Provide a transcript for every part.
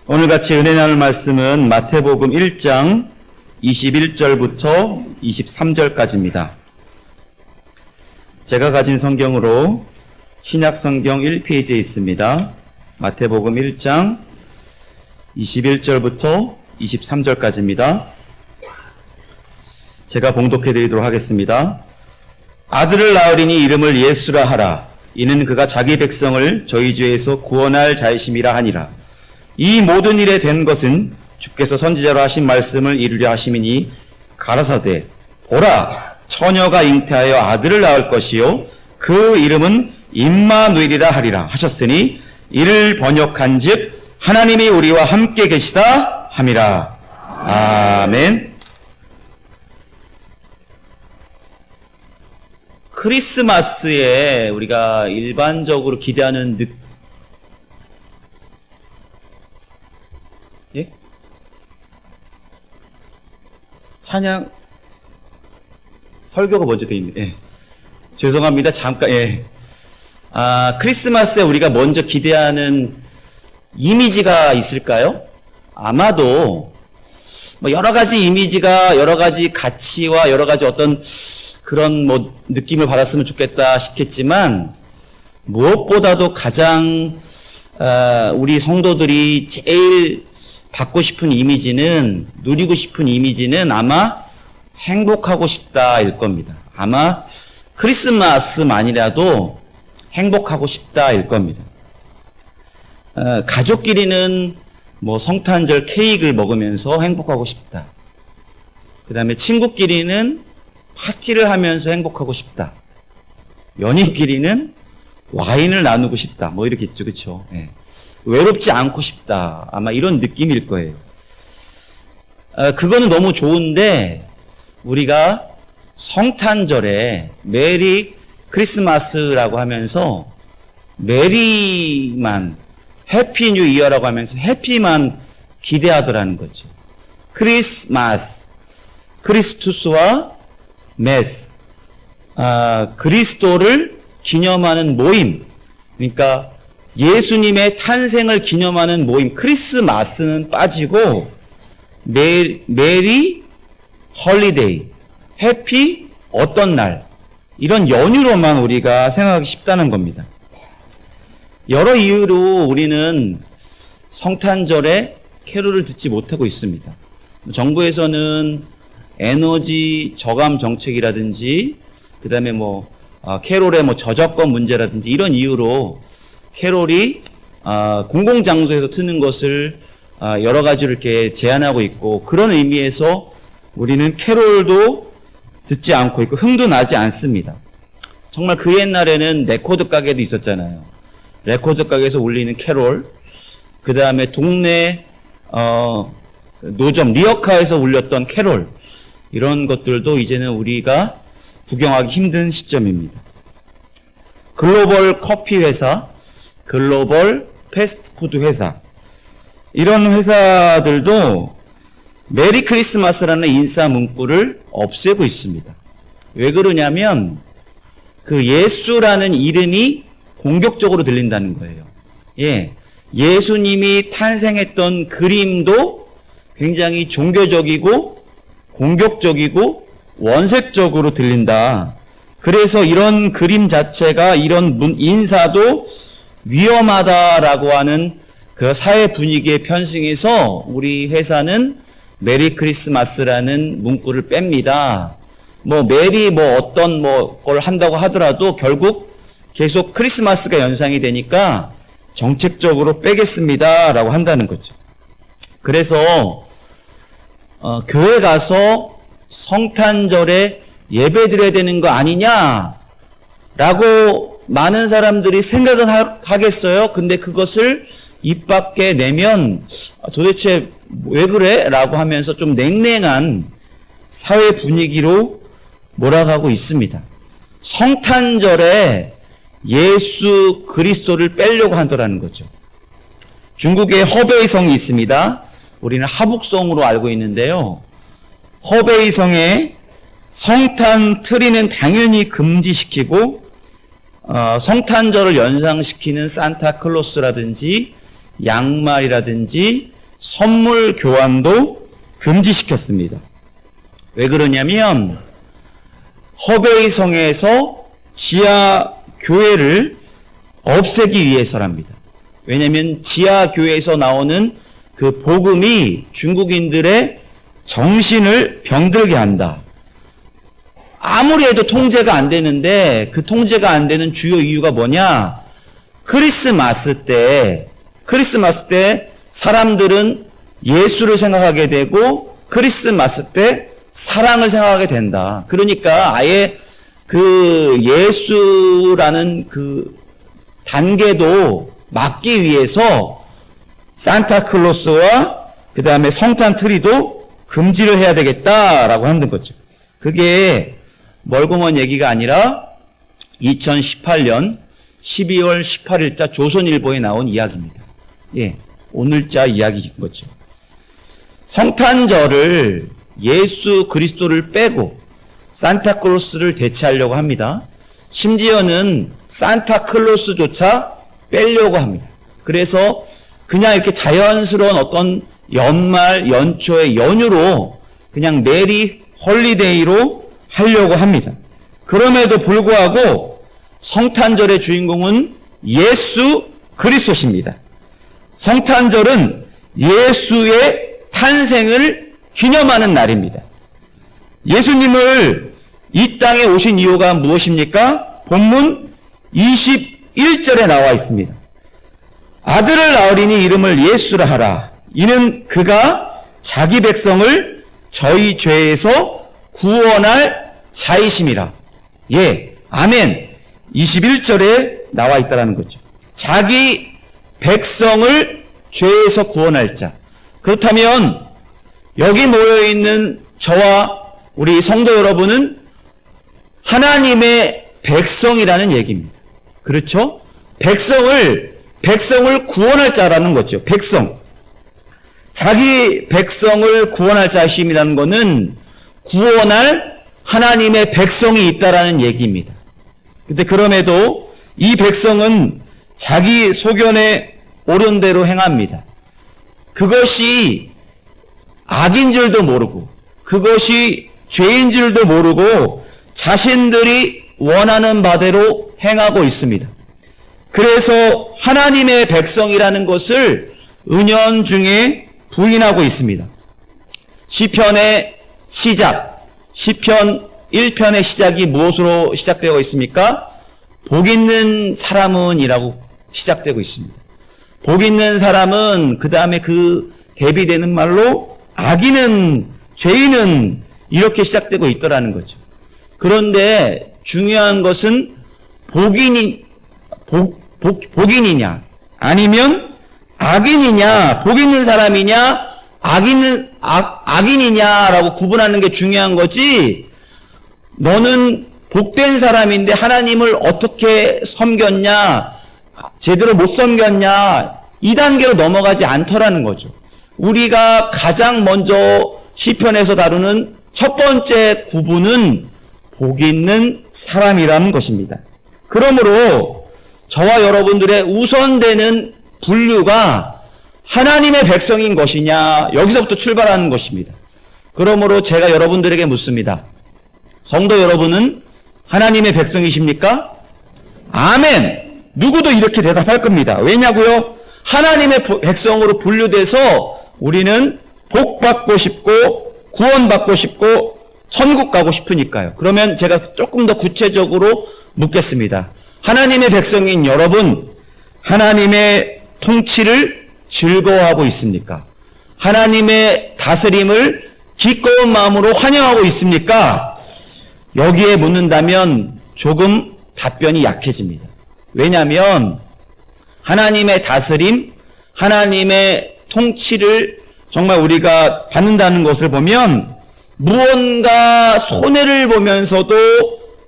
오늘 같이 은혜 나눌 말씀은 마태복음 1장 21절부터 23절까지입니다. 제가 가진 성경으로 신약 성경 1페이지에 있습니다. 마태복음 1장 21절부터 23절까지입니다. 제가 봉독해 드리도록 하겠습니다. 아들을 낳으리니 이름을 예수라 하라. 이는 그가 자기 백성을 저희 죄에서 구원할 자이심이라 하니라. 이 모든 일에 된 것은 주께서 선지자로 하신 말씀을 이루려 하심이니 가라사대 보라 처녀가 잉태하여 아들을 낳을 것이요 그 이름은 임마누엘이라 하리라 하셨으니 이를 번역한즉 하나님이 우리와 함께 계시다 함이라. 아멘. 크리스마스에 우리가 일반적으로 기대하는 찬양 설교가 먼저 돼 있네. 죄송합니다. 잠깐. 크리스마스에 우리가 먼저 기대하는 이미지가 있을까요? 아마도 여러 가지 이미지가 여러 가지 가치와 여러 가지 어떤 그런 느낌을 받았으면 좋겠다 싶겠지만 무엇보다도 가장 우리 성도들이 제일 받고 싶은 이미지는, 누리고 싶은 이미지는 아마 행복하고 싶다일 겁니다. 아마 크리스마스만이라도 행복하고 싶다일 겁니다. 가족끼리는 성탄절 케이크를 먹으면서 행복하고 싶다. 그 다음에 친구끼리는 파티를 하면서 행복하고 싶다. 연인끼리는 와인을 나누고 싶다. 이렇게 있죠. 그쵸? 외롭지 않고 싶다. 아마 이런 느낌일 거예요. 그거는 너무 좋은데, 우리가 성탄절에 메리 크리스마스라고 하면서 메리만, 해피 뉴 이어라고 하면서 해피만 기대하더라는 거죠. 크리스마스, 크리스투스와 메스, 그리스도를 기념하는 모임, 그러니까 예수님의 탄생을 기념하는 모임, 크리스마스는 빠지고 메리 홀리데이, 해피 어떤 날, 이런 연유로만 우리가 생각하기 쉽다는 겁니다. 여러 이유로 우리는 성탄절에 캐롤을 듣지 못하고 있습니다. 정부에서는 에너지 저감 정책이라든지, 그 다음에 캐롤의 저작권 문제라든지 이런 이유로 캐롤이 공공장소에서 트는 것을 여러 가지로 이렇게 제한하고 있고, 그런 의미에서 우리는 캐롤도 듣지 않고 있고 흥도 나지 않습니다. 정말 그 옛날에는 레코드 가게도 있었잖아요. 레코드 가게에서 울리는 캐롤, 그 다음에 동네 노점 리어카에서 울렸던 캐롤, 이런 것들도 이제는 우리가 구경하기 힘든 시점입니다. 글로벌 커피 회사, 글로벌 패스트푸드 회사, 이런 회사들도 메리 크리스마스라는 인사 문구를 없애고 있습니다. 왜 그러냐면 그 예수라는 이름이 공격적으로 들린다는 거예요. 예수님이 탄생했던 그림도 굉장히 종교적이고 공격적이고 원색적으로 들린다. 그래서 이런 그림 자체가, 이런 인사도 위험하다라고 하는 그 사회 분위기에 편승해서 우리 회사는 메리 크리스마스라는 문구를 뺍니다. 메리 어떤 걸 한다고 하더라도 결국 계속 크리스마스가 연상이 되니까 정책적으로 빼겠습니다라고 한다는 거죠. 그래서 교회 가서 성탄절에 예배 드려야 되는 거 아니냐라고 많은 사람들이 생각은 하겠어요. 근데 그것을 입 밖에 내면 도대체 왜 그래? 라고 하면서 좀 냉랭한 사회 분위기로 몰아가고 있습니다. 성탄절에 예수 그리스도를 빼려고 하더라는 거죠. 중국에 허베이성이 있습니다. 우리는 하북성으로 알고 있는데요. 허베이성에 성탄 트리는 당연히 금지시키고 성탄절을 연상시키는 산타클로스라든지 양말이라든지 선물 교환도 금지시켰습니다. 왜 그러냐면 허베이 성에서 지하 교회를 없애기 위해서랍니다. 왜냐하면 지하 교회에서 나오는 그 복음이 중국인들의 정신을 병들게 한다. 아무리 해도 통제가 안 되는데 그 통제가 안 되는 주요 이유가 뭐냐? 크리스마스 때 사람들은 예수를 생각하게 되고 크리스마스 때 사랑을 생각하게 된다. 그러니까 아예 그 예수라는 그 단계도 막기 위해서 산타클로스와 그 다음에 성탄 트리도 금지를 해야 되겠다라고 하는 거죠. 그게 멀고 먼 얘기가 아니라 2018년 12월 18일자 조선일보에 나온 이야기입니다. 예, 오늘자 이야기인 거죠. 성탄절을 예수 그리스도를 빼고 산타클로스를 대체하려고 합니다. 심지어는 산타클로스조차 빼려고 합니다. 그래서 그냥 이렇게 자연스러운 어떤 연말 연초의 연휴로 그냥 메리 홀리데이로 하려고 합니다. 그럼에도 불구하고 성탄절의 주인공은 예수 그리스도십니다. 성탄절은 예수의 탄생을 기념하는 날입니다. 예수님을 이 땅에 오신 이유가 무엇입니까? 본문 21절에 나와 있습니다. 아들을 낳으리니 이름을 예수라 하라. 이는 그가 자기 백성을 저희 죄에서 구원할 자이심이라. 예, 아멘. 21절에 나와 있다라는 거죠. 자기 백성을 죄에서 구원할 자. 그렇다면 여기 모여있는 저와 우리 성도 여러분은 하나님의 백성이라는 얘기입니다. 그렇죠? 백성을 구원할 자라는 거죠. 백성. 자기 백성을 구원할 자심이라는 것은 구원할 하나님의 백성이 있다라는 얘기입니다. 근데 그럼에도 이 백성은 자기 소견에 옳은 대로 행합니다. 그것이 악인 줄도 모르고 그것이 죄인 줄도 모르고 자신들이 원하는 바대로 행하고 있습니다. 그래서 하나님의 백성이라는 것을 은연중에 부인하고 있습니다. 시편의 시작, 시편 1편의 시작이 무엇으로 시작되어 있습니까? 복 있는 사람은 이라고 시작되고 있습니다. 복 있는 사람은 그 다음에 그 대비되는 말로 악인은, 죄인은 이렇게 시작되고 있더라는 거죠. 그런데 중요한 것은 복인이냐 아니면 악인이냐, 복 있는 사람이냐 악인이냐라고 구분하는 게 중요한 거지, 너는 복된 사람인데 하나님을 어떻게 섬겼냐, 제대로 못 섬겼냐, 이 단계로 넘어가지 않더라는 거죠. 우리가 가장 먼저 시편에서 다루는 첫 번째 구분은 복 있는 사람이라는 것입니다. 그러므로 저와 여러분들의 우선되는 분류가 하나님의 백성인 것이냐, 여기서부터 출발하는 것입니다. 그러므로 제가 여러분들에게 묻습니다. 성도 여러분은 하나님의 백성이십니까? 아멘! 누구도 이렇게 대답할 겁니다. 왜냐고요? 하나님의 백성으로 분류돼서 우리는 복받고 싶고 구원받고 싶고 천국 가고 싶으니까요. 그러면 제가 조금 더 구체적으로 묻겠습니다. 하나님의 백성인 여러분, 하나님의 통치를 즐거워하고 있습니까? 하나님의 다스림을 기꺼운 마음으로 환영하고 있습니까? 여기에 묻는다면 조금 답변이 약해집니다. 왜냐하면 하나님의 다스림, 하나님의 통치를 정말 우리가 받는다는 것을 보면 무언가 손해를 보면서도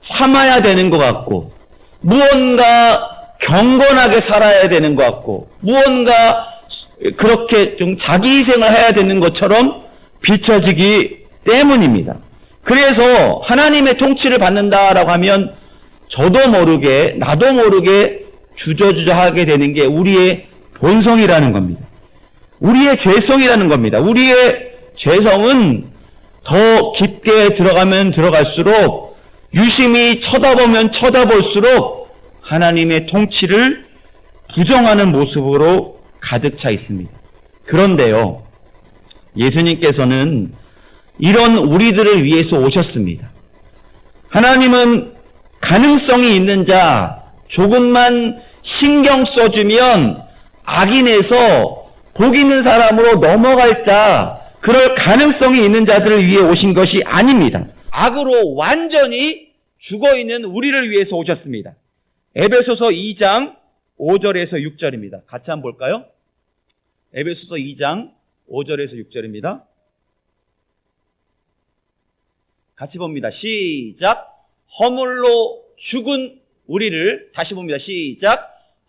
참아야 되는 것 같고, 무언가 경건하게 살아야 되는 것 같고, 무언가 그렇게 좀 자기 희생을 해야 되는 것처럼 비춰지기 때문입니다. 그래서 하나님의 통치를 받는다라고 하면 저도 모르게, 나도 모르게 주저주저하게 되는 게 우리의 본성이라는 겁니다. 우리의 죄성이라는 겁니다. 우리의 죄성은 더 깊게 들어가면 들어갈수록, 유심히 쳐다보면 쳐다볼수록 하나님의 통치를 부정하는 모습으로 가득 차 있습니다. 그런데요, 예수님께서는 이런 우리들을 위해서 오셨습니다. 하나님은 가능성이 있는 자, 조금만 신경 써주면 악인에서 복 있는 사람으로 넘어갈 자, 그럴 가능성이 있는 자들을 위해 오신 것이 아닙니다. 악으로 완전히 죽어있는 우리를 위해서 오셨습니다. 에베소서 2장 5절에서 6절입니다. 같이 한번 볼까요? 에베소서 2장 5절에서 6절입니다. 같이 봅니다. 시작. 허물로 죽은 우리를, 다시 봅니다. 시작.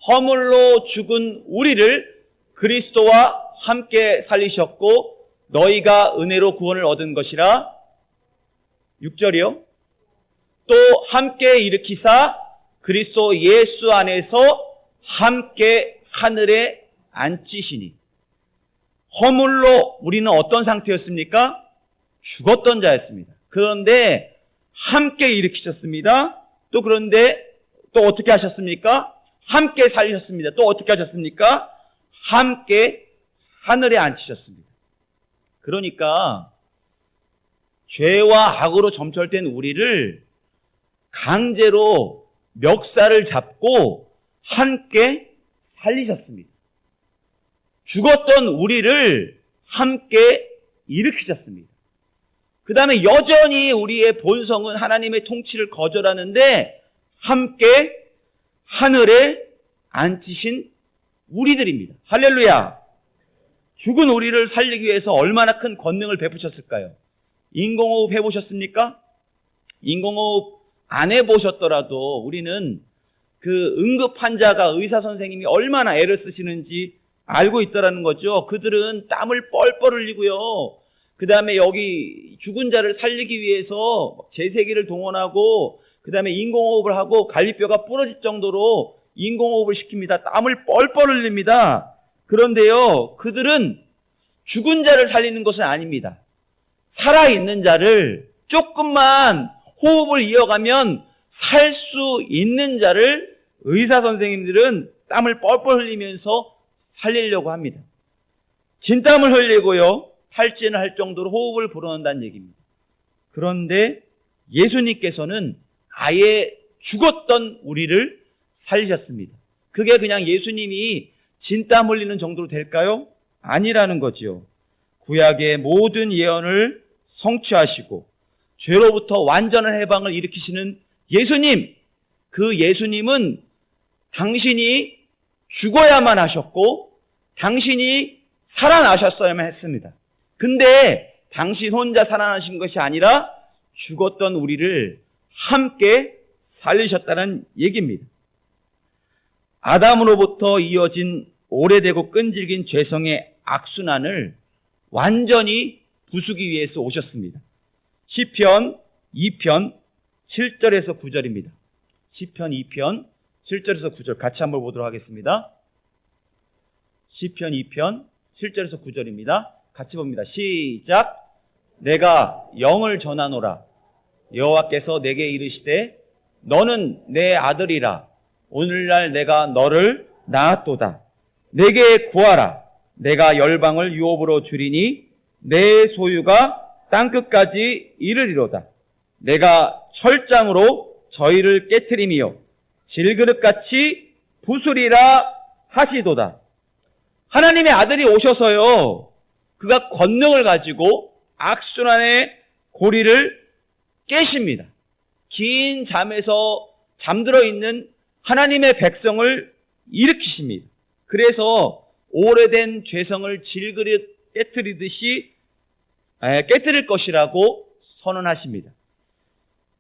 허물로 죽은 우리를 그리스도와 함께 살리셨고 너희가 은혜로 구원을 얻은 것이라. 6절이요. 또 함께 일으키사 그리스도 예수 안에서 함께 하늘에 앉히시니. 허물로 우리는 어떤 상태였습니까? 죽었던 자였습니다. 그런데 함께 일으키셨습니다. 또 그런데 또 어떻게 하셨습니까? 함께 살리셨습니다. 또 어떻게 하셨습니까? 함께 하늘에 앉히셨습니다. 그러니까 죄와 악으로 점철된 우리를 강제로 멱살을 잡고 함께 살리셨습니다. 죽었던 우리를 함께 일으키셨습니다. 그 다음에 여전히 우리의 본성은 하나님의 통치를 거절하는데 함께 하늘에 앉히신 우리들입니다. 할렐루야. 죽은 우리를 살리기 위해서 얼마나 큰 권능을 베푸셨을까요? 인공호흡 해보셨습니까? 인공호흡 안 해보셨더라도 우리는 그 응급 환자가 의사 선생님이 얼마나 애를 쓰시는지 알고 있다라는 거죠. 그들은 땀을 뻘뻘 흘리고요. 그 다음에 여기 죽은 자를 살리기 위해서 제세기를 동원하고 그 다음에 인공호흡을 하고 갈비뼈가 부러질 정도로 인공호흡을 시킵니다. 땀을 뻘뻘 흘립니다. 그런데요, 그들은 죽은 자를 살리는 것은 아닙니다. 살아있는 자를 조금만 호흡을 이어가면 살 수 있는 자를 의사 선생님들은 땀을 뻘뻘 흘리면서 살리려고 합니다. 진땀을 흘리고요, 탈진을 할 정도로 호흡을 불어넣는다는 얘기입니다. 그런데 예수님께서는 아예 죽었던 우리를 살리셨습니다. 그게 그냥 예수님이 진땀 흘리는 정도로 될까요? 아니라는 거지요. 구약의 모든 예언을 성취하시고 죄로부터 완전한 해방을 일으키시는 예수님, 그 예수님은 당신이 죽어야만 하셨고 당신이 살아나셨어야만 했습니다. 근데 당신 혼자 살아나신 것이 아니라 죽었던 우리를 함께 살리셨다는 얘기입니다. 아담으로부터 이어진 오래되고 끈질긴 죄성의 악순환을 완전히 부수기 위해서 오셨습니다. 시편 2편 7절에서 9절입니다. 시편 2편 7절에서 9절 같이 한번 보도록 하겠습니다. 시편 2편 7절에서 9절입니다. 같이 봅니다. 시작. 내가 영을 전하노라. 여호와께서 내게 이르시되 너는 내 아들이라. 오늘날 내가 너를 낳았도다. 내게 구하라. 내가 열방을 유업으로 주리니 내 소유가 땅끝까지 이르리로다. 내가 철장으로 저희를 깨트리며 질그릇같이 부수리라 하시도다. 하나님의 아들이 오셔서요, 그가 권능을 가지고 악순환의 고리를 깨십니다. 긴 잠에서 잠들어 있는 하나님의 백성을 일으키십니다. 그래서 오래된 죄성을 질그릇 깨트리듯이 깨트릴 것이라고 선언하십니다.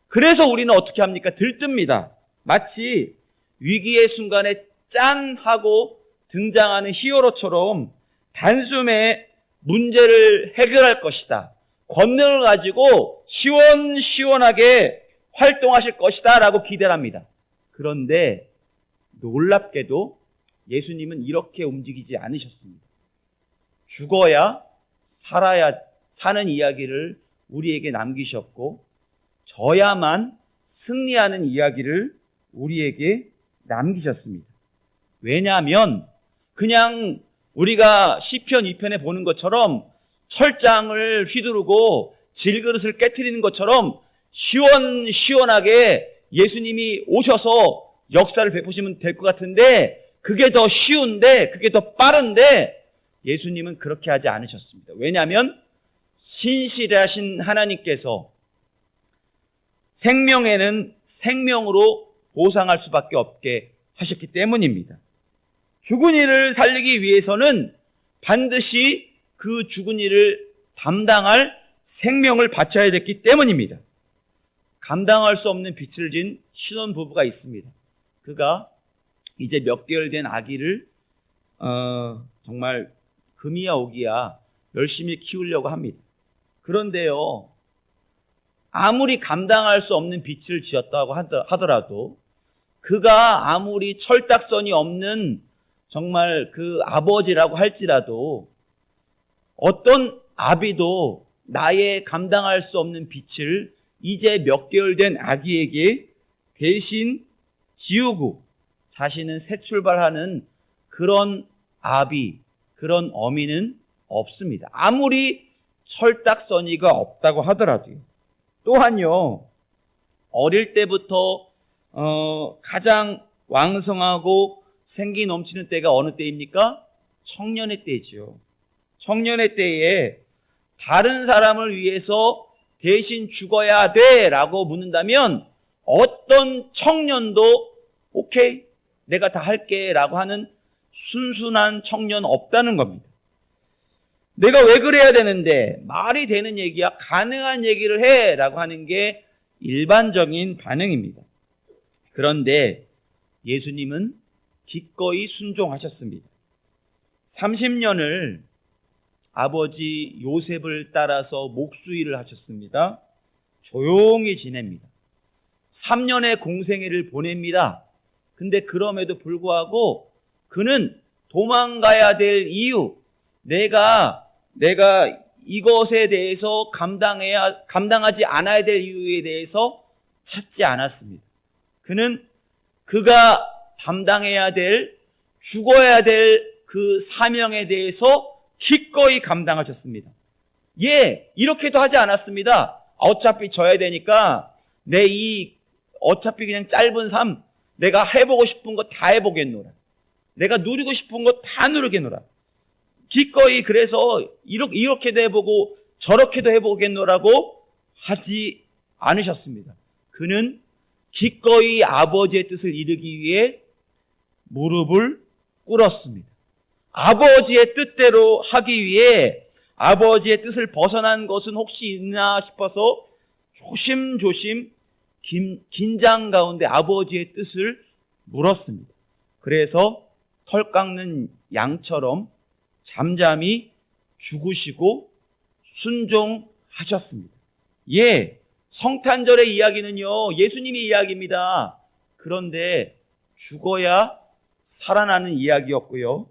그래서 우리는 어떻게 합니까? 들뜹니다. 마치 위기의 순간에 짠 하고 등장하는 히어로처럼 단숨에 문제를 해결할 것이다. 권능을 가지고 시원시원하게 활동하실 것이다 라고 기대를 합니다. 그런데 놀랍게도 예수님은 이렇게 움직이지 않으셨습니다. 죽어야 살아야 사는 이야기를 우리에게 남기셨고, 져야만 승리하는 이야기를 우리에게 남기셨습니다. 왜냐하면 그냥 우리가 시편 2편에 보는 것처럼 철장을 휘두르고 질그릇을 깨트리는 것처럼 시원시원하게 예수님이 오셔서 역사를 베푸시면 될 것 같은데, 그게 더 쉬운데, 그게 더 빠른데, 예수님은 그렇게 하지 않으셨습니다. 왜냐하면 신실하신 하나님께서 생명에는 생명으로 보상할 수밖에 없게 하셨기 때문입니다. 죽은 이를 살리기 위해서는 반드시 그 죽은 이를 담당할 생명을 바쳐야 됐기 때문입니다. 감당할 수 없는 빚을 진 신혼부부가 있습니다. 그가 이제 몇 개월 된 아기를 정말 금이야 오기야 열심히 키우려고 합니다. 그런데요, 아무리 감당할 수 없는 빚을 지었다고 하더라도, 그가 아무리 철딱선이 없는 정말 그 아버지라고 할지라도, 어떤 아비도 나의 감당할 수 없는 빚을 이제 몇 개월 된 아기에게 대신 지우고 자신은 새 출발하는 그런 아비, 그런 어미는 없습니다. 아무리 철딱서니가 없다고 하더라도요. 또한요, 어릴 때부터 가장 왕성하고 생기 넘치는 때가 어느 때입니까? 청년의 때죠. 청년의 때에 다른 사람을 위해서 대신 죽어야 돼 라고 묻는다면, 어떤 청년도 오케이, 내가 다 할게 라고 하는 순순한 청년 없다는 겁니다. 내가 왜 그래야 되는데, 말이 되는 얘기야, 가능한 얘기를 해 라고 하는 게 일반적인 반응입니다. 그런데 예수님은 기꺼이 순종하셨습니다. 30년을 아버지 요셉을 따라서 목수일을 하셨습니다. 조용히 지냅니다. 3년의 공생애를 보냅니다. 근데 그럼에도 불구하고 그는 도망가야 될 이유, 내가 이것에 대해서 감당하지 않아야 될 이유에 대해서 찾지 않았습니다. 그는 그가 담당해야 될, 죽어야 될 그 사명에 대해서 기꺼이 감당하셨습니다. 예, 이렇게도 하지 않았습니다. 어차피 져야 되니까 어차피 그냥 짧은 삶, 내가 해보고 싶은 거 다 해보겠노라. 내가 누리고 싶은 거 다 누리겠노라. 기꺼이 그래서 이렇게도 해보고 저렇게도 해보겠노라고 하지 않으셨습니다. 그는 기꺼이 아버지의 뜻을 이루기 위해 무릎을 꿇었습니다. 아버지의 뜻대로 하기 위해 아버지의 뜻을 벗어난 것은 혹시 있나 싶어서 조심조심 긴장 가운데 아버지의 뜻을 물었습니다. 그래서 털 깎는 양처럼 잠잠히 죽으시고 순종하셨습니다. 예, 성탄절의 이야기는요, 예수님의 이야기입니다. 그런데 죽어야 살아나는 이야기였고요,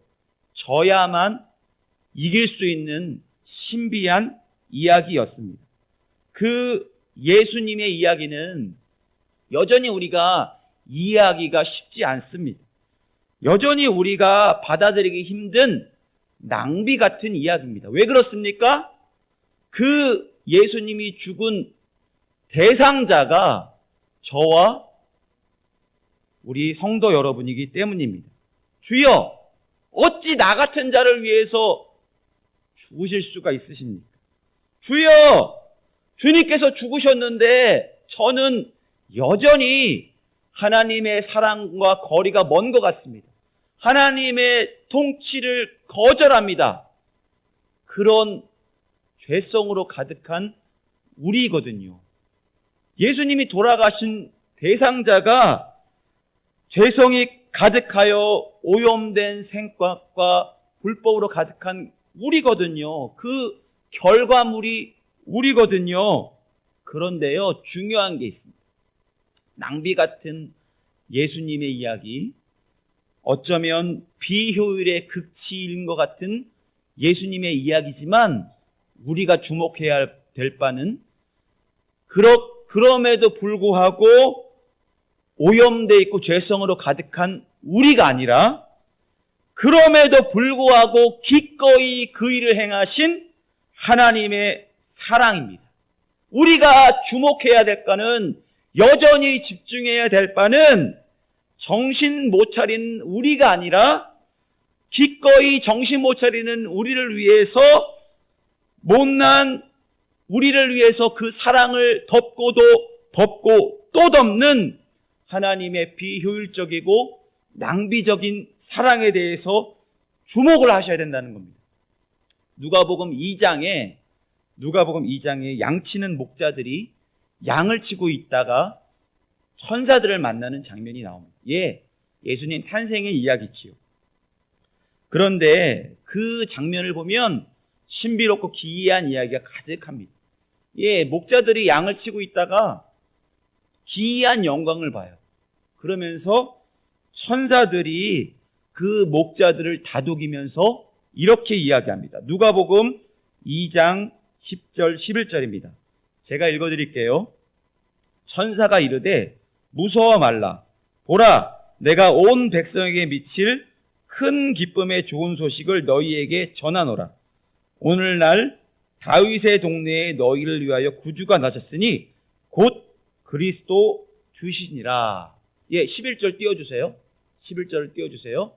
져야만 이길 수 있는 신비한 이야기였습니다. 그 예수님의 이야기는 여전히 우리가 이해하기가 쉽지 않습니다. 여전히 우리가 받아들이기 힘든 낭비 같은 이야기입니다. 왜 그렇습니까? 그 예수님이 죽은 대상자가 저와 우리 성도 여러분이기 때문입니다. 주여, 어찌 나 같은 자를 위해서 죽으실 수가 있으십니까? 주여, 주님께서 죽으셨는데 저는 여전히 하나님의 사랑과 거리가 먼 것 같습니다. 하나님의 통치를 거절합니다. 그런 죄성으로 가득한 우리거든요. 예수님이 돌아가신 대상자가 죄성이 가득하여 오염된 생각과 불법으로 가득한 우리거든요. 그 결과물이 우리거든요. 그런데요, 중요한 게 있습니다. 낭비 같은 예수님의 이야기, 어쩌면 비효율의 극치인 것 같은 예수님의 이야기지만 우리가 주목해야 될 바는 그럼에도 불구하고 오염되어 있고 죄성으로 가득한 우리가 아니라 그럼에도 불구하고 기꺼이 그 일을 행하신 하나님의 사랑입니다. 우리가 주목해야 될 바는, 여전히 집중해야 될 바는 정신 못 차린 우리가 아니라 기꺼이 정신 못 차리는 우리를 위해서, 못난 우리를 위해서 그 사랑을 덮고도 덮고 또 덮는 하나님의 비효율적이고 낭비적인 사랑에 대해서 주목을 하셔야 된다는 겁니다. 누가복음 2장에 양치는 목자들이 양을 치고 있다가 천사들을 만나는 장면이 나옵니다. 예수님 탄생의 이야기지요. 그런데 그 장면을 보면 신비롭고 기이한 이야기가 가득합니다. 목자들이 양을 치고 있다가 기이한 영광을 봐요. 그러면서 천사들이 그 목자들을 다독이면서 이렇게 이야기합니다. 누가복음 2장 10절 11절입니다. 제가 읽어드릴게요. 천사가 이르되 무서워 말라. 보라, 내가 온 백성에게 미칠 큰 기쁨의 좋은 소식을 너희에게 전하노라. 오늘날 다윗의 동네에 너희를 위하여 구주가 나셨으니 곧 그리스도 주시니라. 11절 띄워주세요. 11절을 띄워주세요.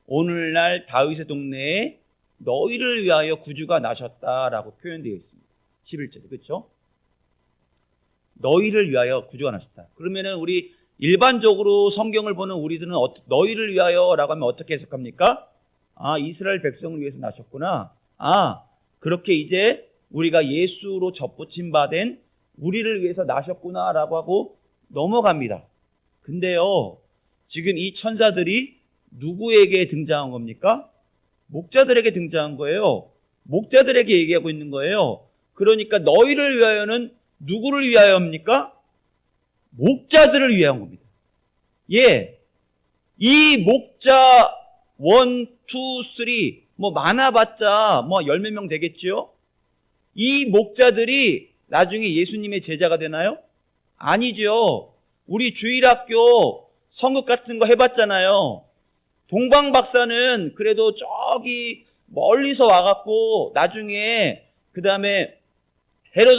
오늘날 다윗의 동네에 너희를 위하여 구주가 나셨다라고 표현되어 있습니다. 11절에, 그렇죠? 너희를 위하여 구주가 나셨다. 그러면은 우리 일반적으로 성경을 보는 우리들은 너희를 위하여라고 하면 어떻게 해석합니까? 이스라엘 백성을 위해서 나셨구나. 그렇게 이제 우리가 예수로 접붙임 바 된 우리를 위해서 나셨구나라고 하고 넘어갑니다. 근데요, 지금 이 천사들이 누구에게 등장한 겁니까? 목자들에게 등장한 거예요. 목자들에게 얘기하고 있는 거예요. 그러니까 너희를 위하여는 누구를 위하여입니까? 목자들을 위한 겁니다. 이 목자 1, 2, 3 많아봤자 10몇 명 되겠죠? 이 목자들이 나중에 예수님의 제자가 되나요? 아니죠. 우리 주일학교 성극 같은 거 해봤잖아요. 동방 박사는 그래도 저기 멀리서 와갖고 나중에 그 다음에 헤롯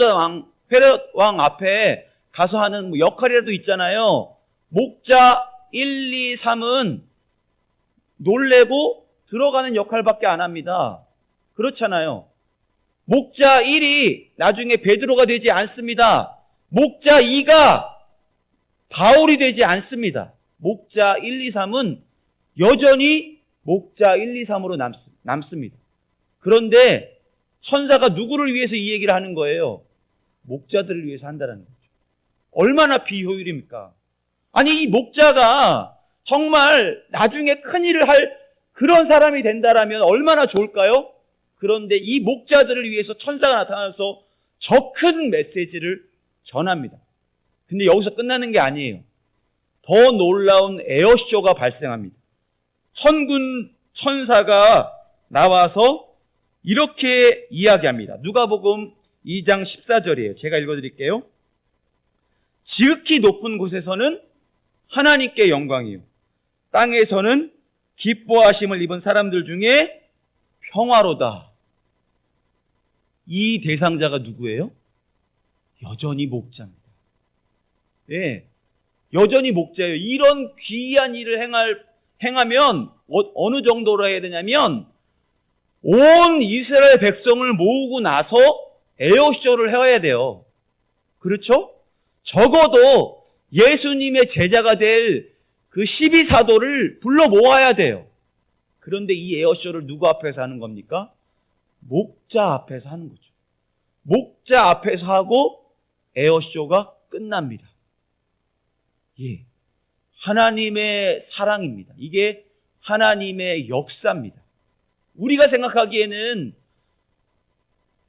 왕 앞에 가서 하는 역할이라도 있잖아요. 목자 1, 2, 3은 놀래고 들어가는 역할밖에 안 합니다. 그렇잖아요. 목자 1이 나중에 베드로가 되지 않습니다. 목자 2가 바울이 되지 않습니다. 목자 1, 2, 3은 여전히 목자 1, 2, 3으로 남습니다. 그런데 천사가 누구를 위해서 이 얘기를 하는 거예요? 목자들을 위해서 한다는 거죠. 얼마나 비효율입니까? 아니, 이 목자가 정말 나중에 큰일을 할 그런 사람이 된다라면 얼마나 좋을까요? 그런데 이 목자들을 위해서 천사가 나타나서 저 큰 메시지를 전합니다. 근데 여기서 끝나는 게 아니에요. 더 놀라운 에어쇼가 발생합니다. 천군 천사가 나와서 이렇게 이야기합니다. 누가복음 2장 14절이에요. 제가 읽어드릴게요. 지극히 높은 곳에서는 하나님께 영광이요, 땅에서는 기뻐하심을 입은 사람들 중에 평화로다. 이 대상자가 누구예요? 여전히 목자입니다. 여전히 목자예요. 이런 귀한 일을 행하면 어느 정도로 해야 되냐면 온 이스라엘 백성을 모으고 나서 에어쇼를 해야 돼요. 그렇죠? 적어도 예수님의 제자가 될 그 12사도를 불러 모아야 돼요. 그런데 이 에어쇼를 누구 앞에서 하는 겁니까? 목자 앞에서 하는 거죠. 목자 앞에서 하고 에어쇼가 끝납니다. 하나님의 사랑입니다. 이게 하나님의 역사입니다. 우리가 생각하기에는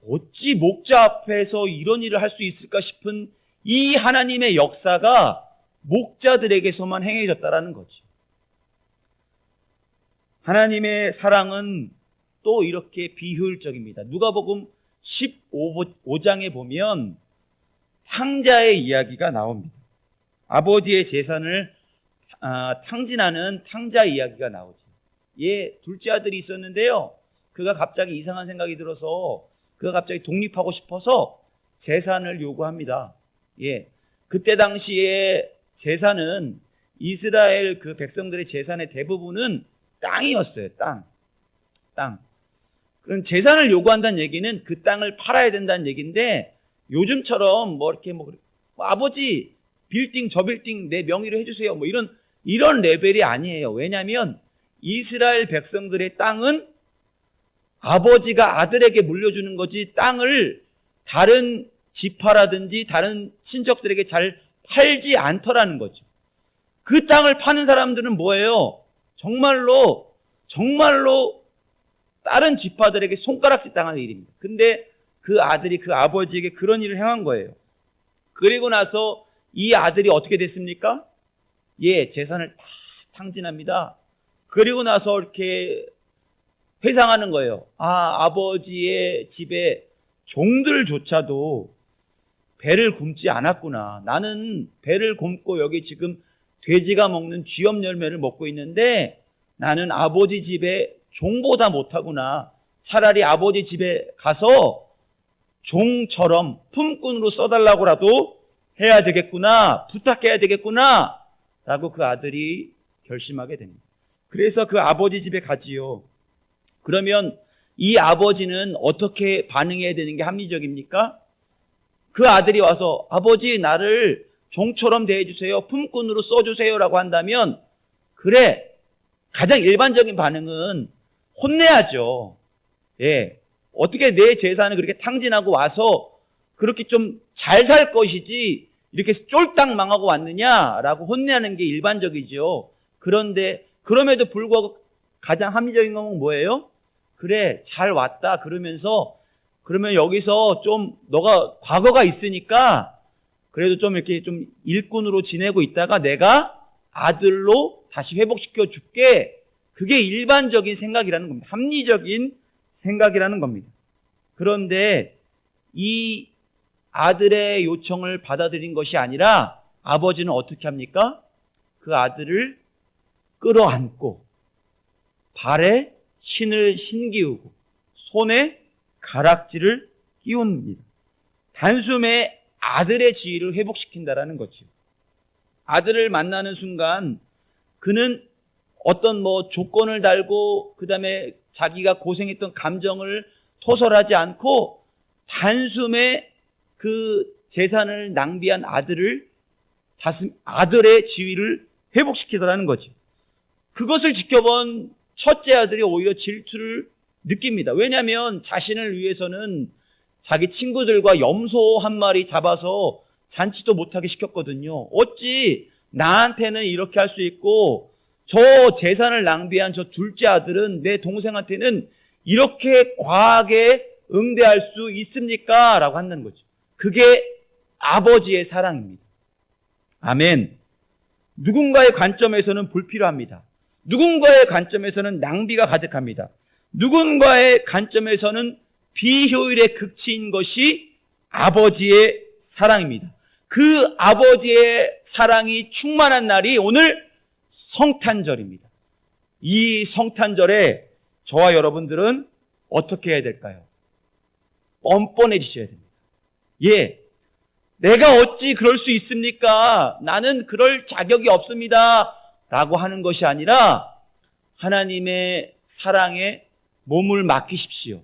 어찌 목자 앞에서 이런 일을 할 수 있을까 싶은 이 하나님의 역사가 목자들에게서만 행해졌다라는 거죠. 하나님의 사랑은 또 이렇게 비효율적입니다. 누가복음 15장에 보면 탕자의 이야기가 나옵니다. 아버지의 재산을 탕진하는 탕자 이야기가 나오죠. 둘째 아들이 있었는데요. 그가 갑자기 이상한 생각이 들어서 그가 갑자기 독립하고 싶어서 재산을 요구합니다. 그때 당시에 재산은 이스라엘 그 백성들의 재산의 대부분은 땅이었어요. 땅. 그럼 재산을 요구한다는 얘기는 그 땅을 팔아야 된다는 얘기인데, 요즘처럼 아버지 빌딩 저 빌딩 내 명의로 해주세요 이런 레벨이 아니에요. 왜냐하면 이스라엘 백성들의 땅은 아버지가 아들에게 물려주는 거지, 땅을 다른 지파라든지 다른 친척들에게 잘 팔지 않더라는 거죠. 그 땅을 파는 사람들은 뭐예요? 정말로 다른 지파들에게 손가락질 당할 일입니다. 근데 그 아들이 그 아버지에게 그런 일을 행한 거예요. 그리고 나서 이 아들이 어떻게 됐습니까? 재산을 다 탕진합니다. 그리고 나서 이렇게 회상하는 거예요. 아버지의 집에 종들조차도 배를 굶지 않았구나. 나는 배를 굶고 여기 지금 돼지가 먹는 쥐염 열매를 먹고 있는데 나는 아버지 집에 종보다 못하구나. 차라리 아버지 집에 가서 종처럼 품꾼으로 써달라고라도 해야 되겠구나, 부탁해야 되겠구나 라고 그 아들이 결심하게 됩니다. 그래서 그 아버지 집에 가지요. 그러면 이 아버지는 어떻게 반응해야 되는 게 합리적입니까? 그 아들이 와서 아버지 나를 종처럼 대해주세요, 품꾼으로 써주세요 라고 한다면, 그래, 가장 일반적인 반응은 혼내야죠. 어떻게 내 재산을 그렇게 탕진하고 와서 그렇게 좀 잘 살 것이지 이렇게 쫄딱 망하고 왔느냐라고 혼내는 게 일반적이죠. 그런데 그럼에도 불구하고 가장 합리적인 건 뭐예요? 그래, 잘 왔다. 그러면 여기서 좀 너가 과거가 있으니까 그래도 좀 이렇게 좀 일꾼으로 지내고 있다가 내가 아들로 다시 회복시켜 줄게. 그게 일반적인 생각이라는 겁니다. 합리적인 생각이라는 겁니다. 그런데 이 아들의 요청을 받아들인 것이 아니라 아버지는 어떻게 합니까? 그 아들을 끌어안고 발에 신을 신기우고 손에 가락지를 끼웁니다. 단숨에 아들의 지위를 회복시킨다라는 거죠. 아들을 만나는 순간 그는 어떤 조건을 달고 그다음에 자기가 고생했던 감정을 토설하지 않고 단숨에 그 재산을 낭비한 아들의 지위를 회복시키더라는 거죠. 그것을 지켜본 첫째 아들이 오히려 질투를 느낍니다. 왜냐하면 자신을 위해서는 자기 친구들과 염소 한 마리 잡아서 잔치도 못하게 시켰거든요. 어찌 나한테는 이렇게 할 수 있고 저 재산을 낭비한 저 둘째 아들은 내 동생한테는 이렇게 과하게 응대할 수 있습니까? 라고 한다는 거죠. 그게 아버지의 사랑입니다. 아멘. 누군가의 관점에서는 불필요합니다. 누군가의 관점에서는 낭비가 가득합니다. 누군가의 관점에서는 비효율의 극치인 것이 아버지의 사랑입니다. 그 아버지의 사랑이 충만한 날이 오늘 성탄절입니다. 이 성탄절에 저와 여러분들은 어떻게 해야 될까요? 뻔뻔해지셔야 됩니다. 내가 어찌 그럴 수 있습니까? 나는 그럴 자격이 없습니다. 라고 하는 것이 아니라 하나님의 사랑에 몸을 맡기십시오.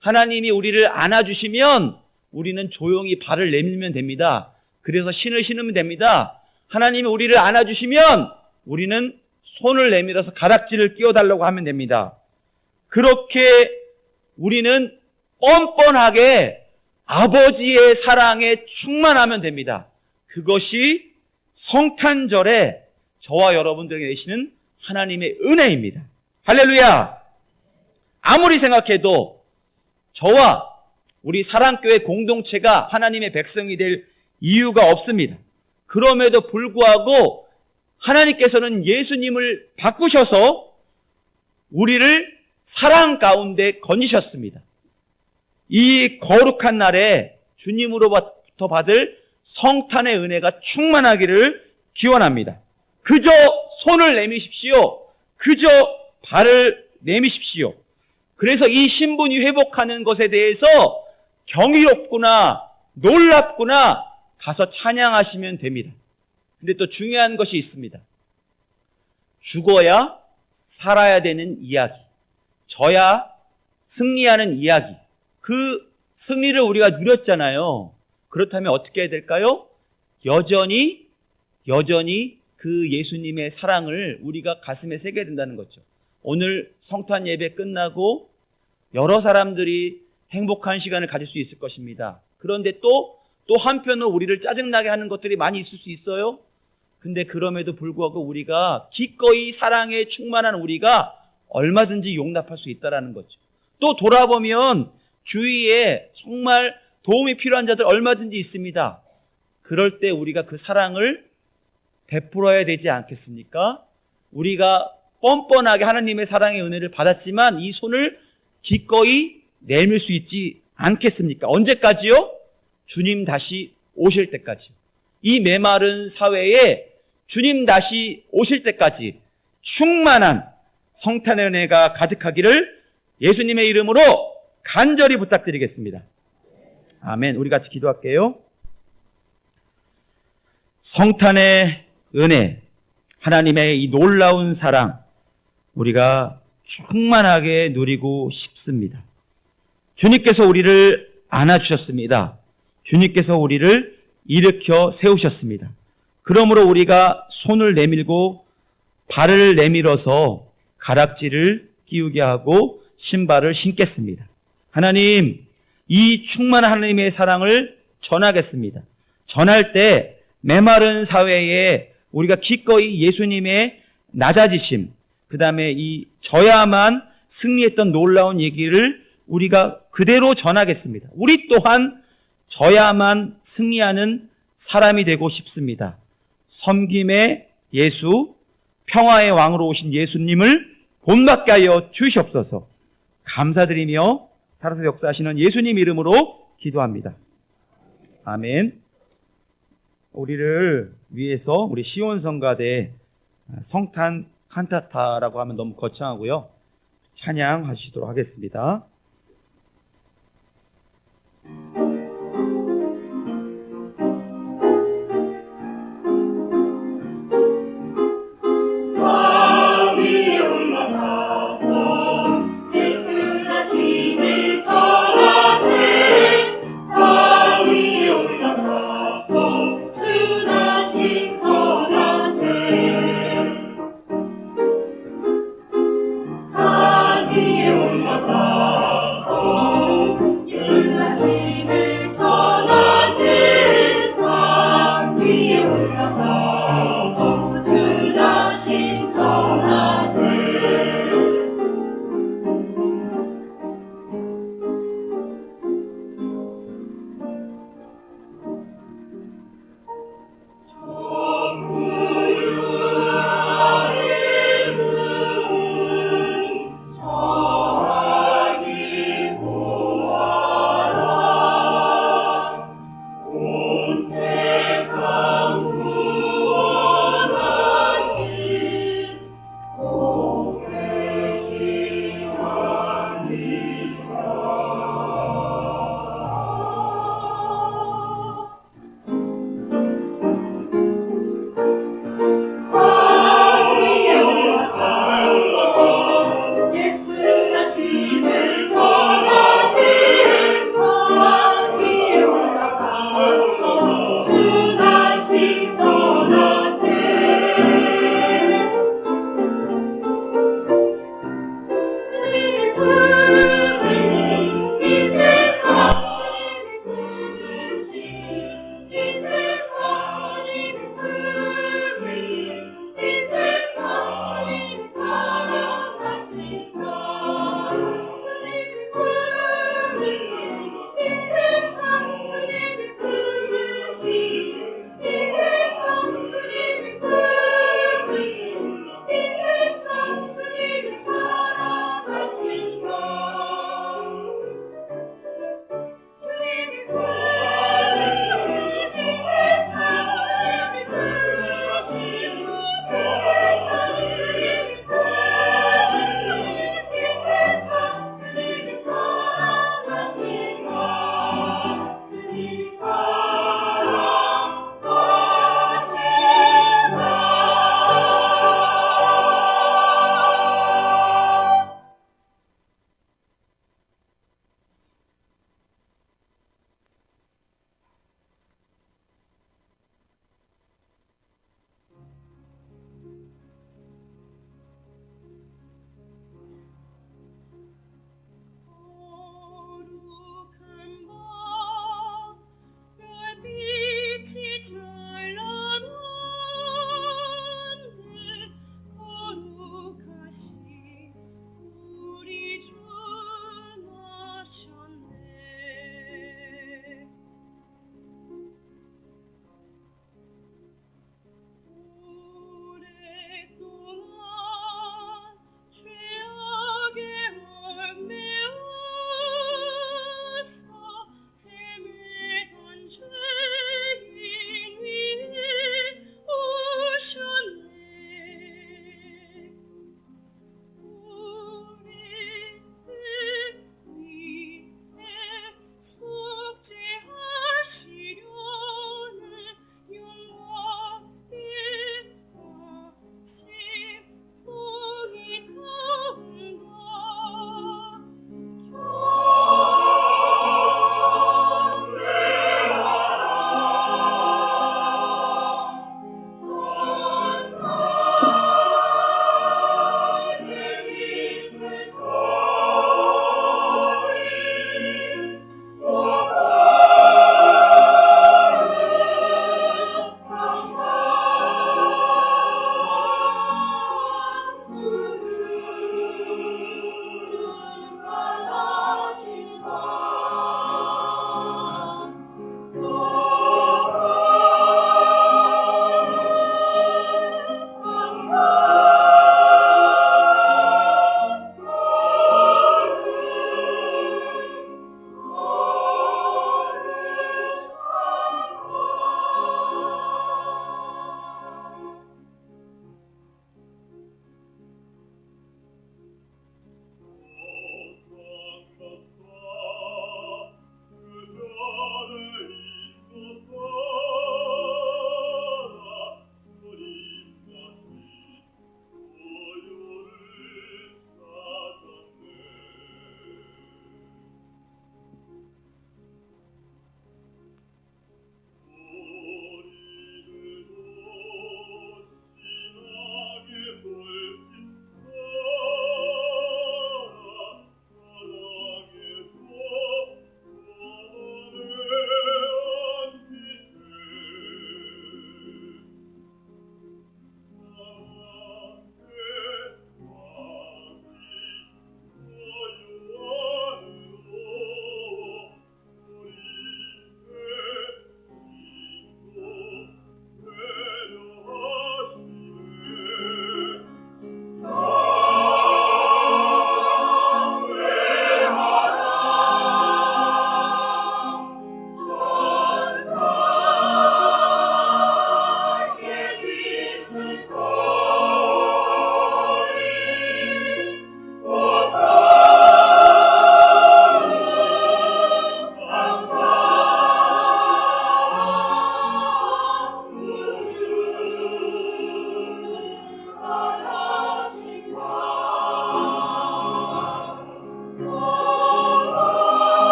하나님이 우리를 안아주시면 우리는 조용히 발을 내밀면 됩니다. 그래서 신을 신으면 됩니다. 하나님이 우리를 안아주시면 우리는 손을 내밀어서 가락지를 끼워달라고 하면 됩니다. 그렇게 우리는 뻔뻔하게 아버지의 사랑에 충만하면 됩니다. 그것이 성탄절에 저와 여러분들에게 내시는 하나님의 은혜입니다. 할렐루야! 아무리 생각해도 저와 우리 사랑교회 공동체가 하나님의 백성이 될 이유가 없습니다. 그럼에도 불구하고 하나님께서는 예수님을 바꾸셔서 우리를 사랑 가운데 건지셨습니다. 이 거룩한 날에 주님으로부터 받을 성탄의 은혜가 충만하기를 기원합니다. 그저 손을 내미십시오. 그저 발을 내미십시오. 그래서 이 신분이 회복하는 것에 대해서 경이롭구나, 놀랍구나 가서 찬양하시면 됩니다. 근데 또 중요한 것이 있습니다. 죽어야 살아야 되는 이야기, 져야 승리하는 이야기, 그 승리를 우리가 누렸잖아요. 그렇다면 어떻게 해야 될까요? 여전히 그 예수님의 사랑을 우리가 가슴에 새겨야 된다는 거죠. 오늘 성탄 예배 끝나고 여러 사람들이 행복한 시간을 가질 수 있을 것입니다. 그런데 또 한편으로 우리를 짜증나게 하는 것들이 많이 있을 수 있어요. 근데 그럼에도 불구하고 우리가 기꺼이 사랑에 충만한 우리가 얼마든지 용납할 수 있다는 거죠. 또 돌아보면 주위에 정말 도움이 필요한 자들 얼마든지 있습니다. 그럴 때 우리가 그 사랑을 베풀어야 되지 않겠습니까? 우리가 뻔뻔하게 하나님의 사랑의 은혜를 받았지만 이 손을 기꺼이 내밀 수 있지 않겠습니까? 언제까지요? 주님 다시 오실 때까지요. 이 메마른 사회에 주님 다시 오실 때까지 충만한 성탄의 은혜가 가득하기를 예수님의 이름으로 간절히 부탁드리겠습니다. 아멘. 우리 같이 기도할게요. 성탄의 은혜, 하나님의 이 놀라운 사랑, 우리가 충만하게 누리고 싶습니다. 주님께서 우리를 안아주셨습니다. 주님께서 우리를 일으켜 세우셨습니다. 그러므로 우리가 손을 내밀고 발을 내밀어서 가락지를 끼우게 하고 신발을 신겠습니다. 하나님, 이 충만한 하나님의 사랑을 전하겠습니다. 전할 때 메마른 사회에 우리가 기꺼이 예수님의 낮아지심, 그 다음에 이 져야만 승리했던 놀라운 얘기를 우리가 그대로 전하겠습니다. 우리 또한 져야만 승리하는 사람이 되고 싶습니다. 섬김의 예수, 평화의 왕으로 오신 예수님을 본받게 하여 주시옵소서. 감사드리며 살아서 역사하시는 예수님 이름으로 기도합니다. 아멘. 우리를 위해서 우리 시온성가대 성탄 칸타타라고 하면 너무 거창하고요. 찬양하시도록 하겠습니다.